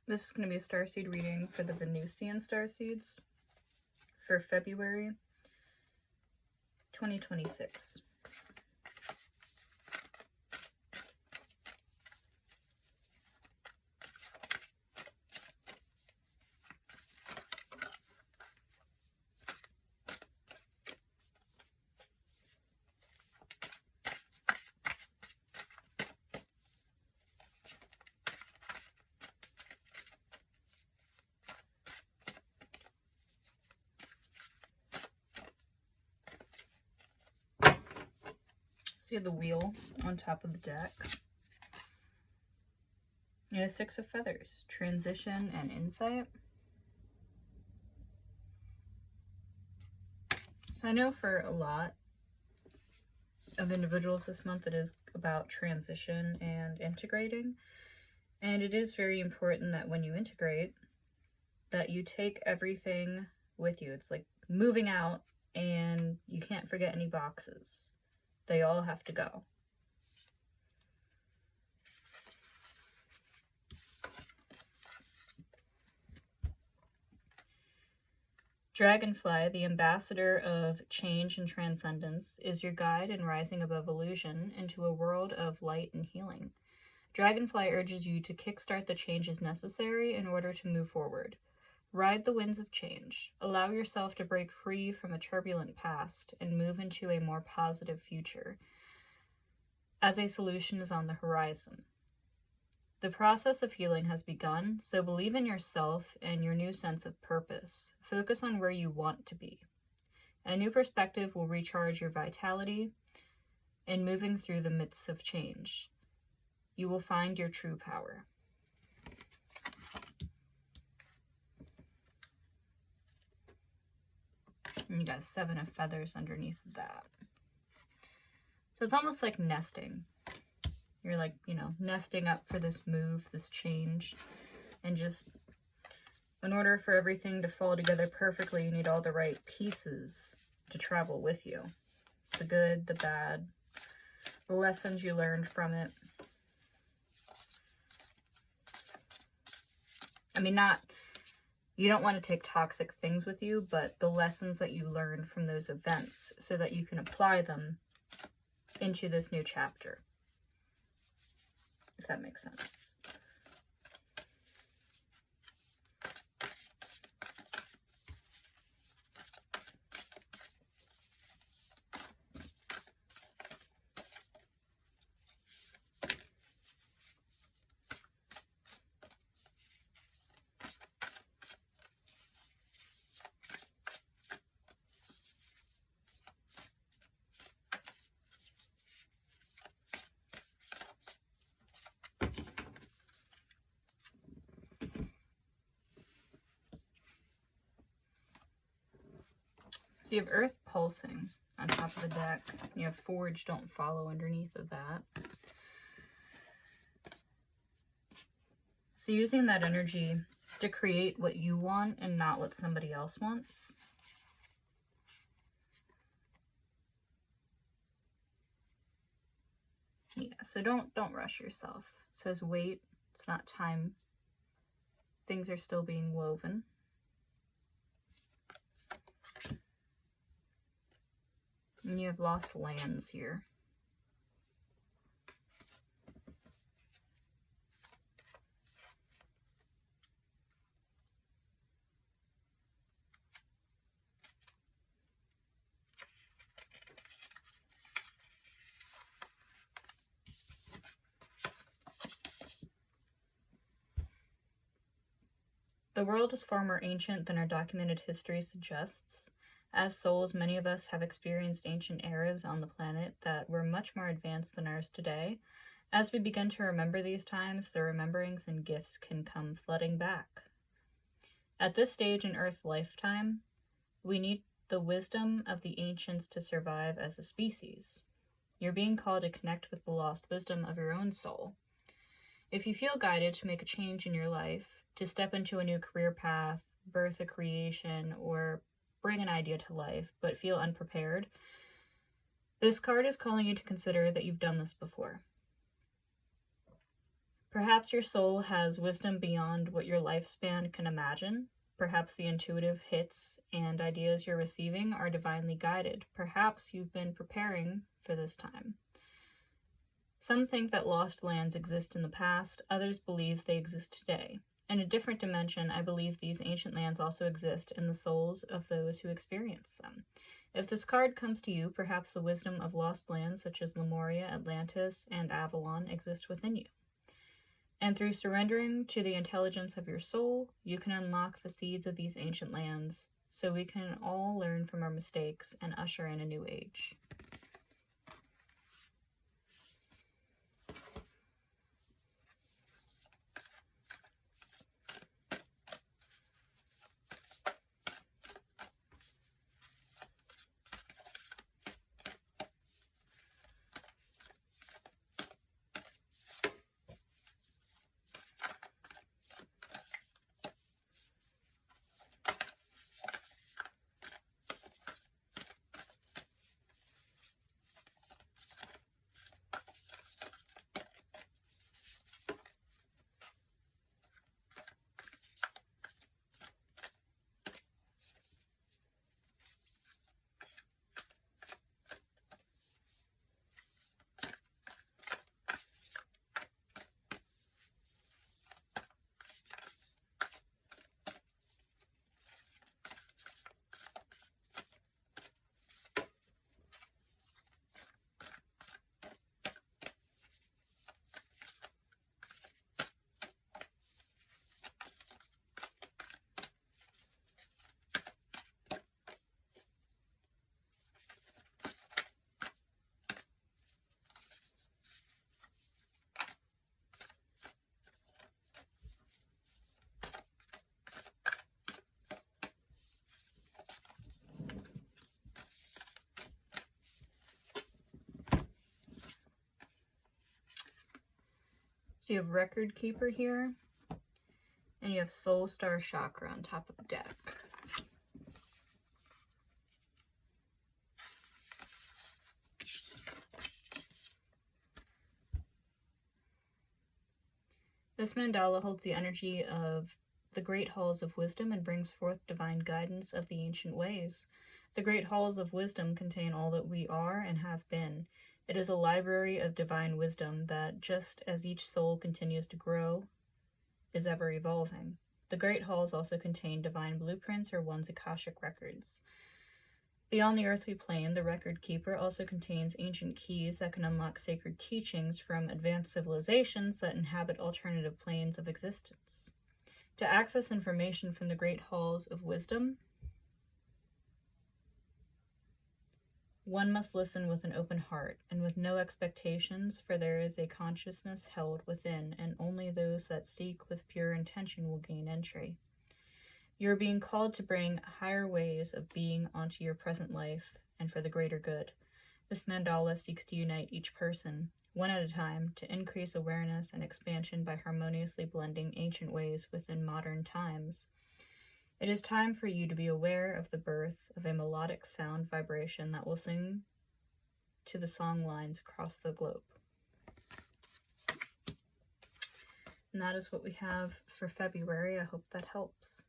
This is going to be a starseed reading for the Venusian starseeds for February 2026. So you have the wheel on top of the deck. You have 6 of feathers, transition and insight. So I know for a lot of individuals this month it is about transition and integrating. And it is very important that when you integrate, that you take everything with you. It's like moving out, and you can't forget any boxes. They all have to go. Dragonfly, the ambassador of change and transcendence, is your guide in rising above illusion into a world of light and healing. Dragonfly urges you to kickstart the changes necessary in order to move forward. Ride the winds of change. Allow yourself to break free from a turbulent past and move into a more positive future, as a solution is on the horizon. The process of healing has begun, so believe in yourself and your new sense of purpose. Focus on where you want to be. A new perspective will recharge your vitality in moving through the midst of change. You will find your true power. And you got 7 of feathers underneath of that. So it's almost like nesting. You're like, nesting up for this move, this change. And just, in order for everything to fall together perfectly, you need all the right pieces to travel with you. The good, the bad, the lessons you learned from it. I mean, you don't want to take toxic things with you, but the lessons that you learned from those events so that you can apply them into this new chapter. If that makes sense. So you have Earth pulsing on top of the deck. You have Forge, don't follow underneath of that. So using that energy to create what you want and not what somebody else wants. Yeah, so don't rush yourself. It says wait, it's not time. Things are still being woven. And you have lost lands here. The world is far more ancient than our documented history suggests. As souls, many of us have experienced ancient eras on the planet that were much more advanced than ours today. As we begin to remember these times, the rememberings and gifts can come flooding back. At this stage in Earth's lifetime, we need the wisdom of the ancients to survive as a species. You're being called to connect with the lost wisdom of your own soul. If you feel guided to make a change in your life, to step into a new career path, birth a creation, or bring an idea to life, but feel unprepared, this card is calling you to consider that you've done this before. Perhaps your soul has wisdom beyond what your lifespan can imagine. Perhaps the intuitive hits and ideas you're receiving are divinely guided. Perhaps you've been preparing for this time. Some think that lost lands exist in the past, others believe they exist today. In a different dimension, I believe these ancient lands also exist in the souls of those who experience them. If this card comes to you, perhaps the wisdom of lost lands such as Lemuria, Atlantis, and Avalon exist within you. And through surrendering to the intelligence of your soul, you can unlock the seeds of these ancient lands, so we can all learn from our mistakes and usher in a new age. So you have Record Keeper here, and you have Soul Star Chakra on top of the deck. This mandala holds the energy of the great halls of wisdom and brings forth divine guidance of the ancient ways. The great halls of wisdom contain all that we are and have been. It is a library of divine wisdom that, just as each soul continues to grow, is ever evolving. The great halls also contain divine blueprints or one's Akashic records. Beyond the earthly plane, the Record Keeper also contains ancient keys that can unlock sacred teachings from advanced civilizations that inhabit alternative planes of existence. To access information from the great halls of wisdom, one must listen with an open heart and with no expectations, for there is a consciousness held within, and only those that seek with pure intention will gain entry. You are being called to bring higher ways of being onto your present life and for the greater good. This mandala seeks to unite each person, one at a time, to increase awareness and expansion by harmoniously blending ancient ways within modern times. It is time for you to be aware of the birth of a melodic sound vibration that will sing to the song lines across the globe. And that is what we have for February. I hope that helps.